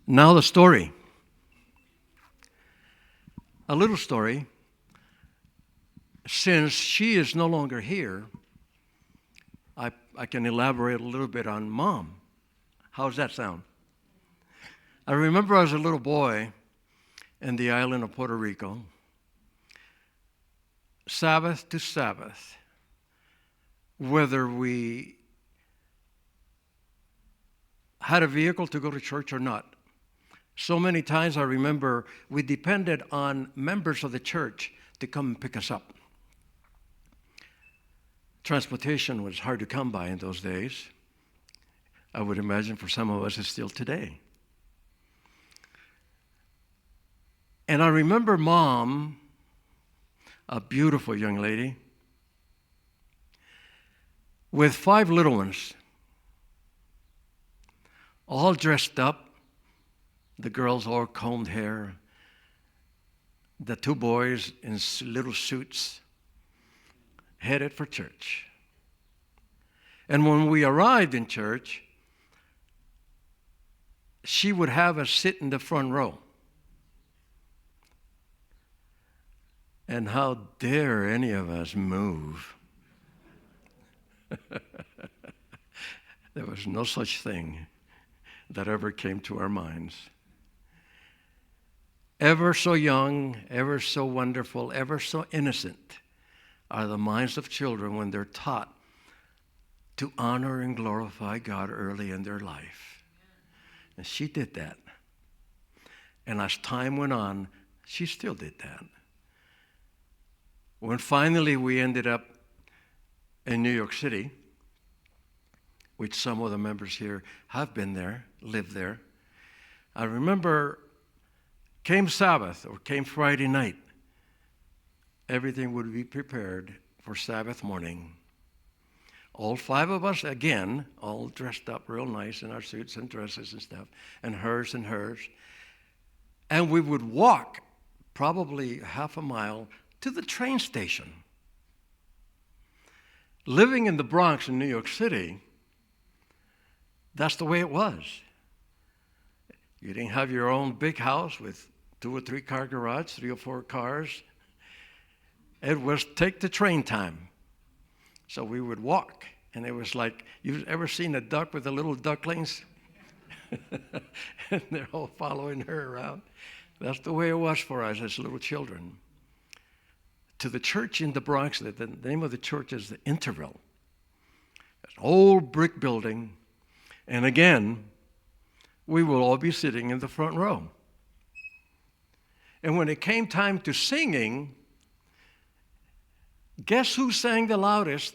Now the story. A little story. Since she is no longer here, I can elaborate a little bit on Mom. How's that sound? I remember as a little boy in the island of Puerto Rico, Sabbath to Sabbath, whether we had a vehicle to go to church or not. So many times I remember we depended on members of the church to come and pick us up. Transportation was hard to come by in those days. I would imagine for some of us it's still today. And I remember Mom, a beautiful young lady, with 5 little ones, all dressed up, the girls all combed hair, the 2 boys in little suits, headed for church. And when we arrived in church, she would have us sit in the front row. And how dare any of us move? There was no such thing that ever came to our minds. Ever so young, ever so wonderful, ever so innocent are the minds of children when they're taught to honor and glorify God early in their life. And she did that. And as time went on, she still did that. When finally we ended up in New York City, which some of the members here have been there, lived there, I remember came Sabbath or came Friday night, everything would be prepared for Sabbath morning. All 5 of us, again, all dressed up real nice in our suits and dresses and stuff, and hers. And we would walk probably half a mile to the train station. Living in the Bronx in New York City, that's the way it was. You didn't have your own big house with 2 or 3 car garage, 3 or 4 cars. It was take the train time. So we would walk, and it was like, you've ever seen a duck with the little ducklings? And they're all following her around. That's the way it was for us as little children. To the church in the Bronx, the name of the church is the Interval. It's an old brick building, and again, we will all be sitting in the front row. And when it came time to singing, guess who sang the loudest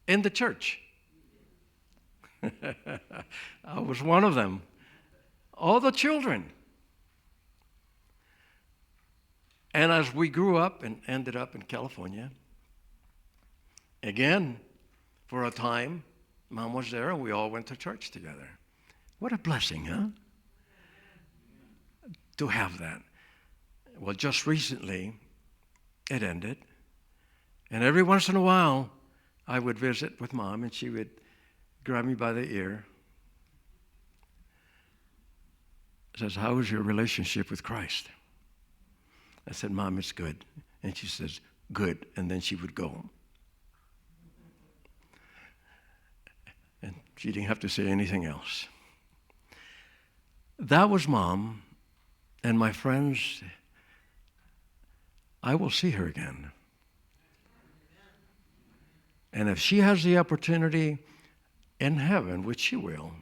in the church? I was one of them. All the children. And as we grew up and ended up in California, again, for a time, Mom was there and we all went to church together. What a blessing, huh? To have that. Well, just recently, it ended. And every once in a while, I would visit with Mom, and she would grab me by the ear. Says, how is your relationship with Christ? I said, Mom, it's good. And she says, good. And then she would go. And she didn't have to say anything else. That was Mom. And my friends, I will see her again. And if she has the opportunity in heaven, which she will,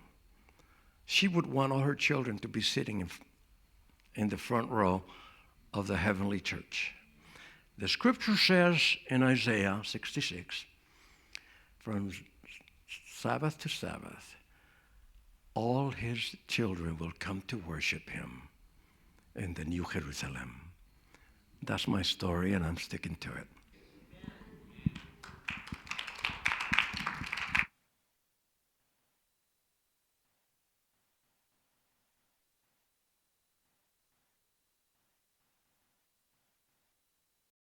she would want all her children to be sitting in the front row of the heavenly church. The scripture says in Isaiah 66, from Sabbath to Sabbath, all his children will come to worship him in the New Jerusalem. That's my story, and I'm sticking to it.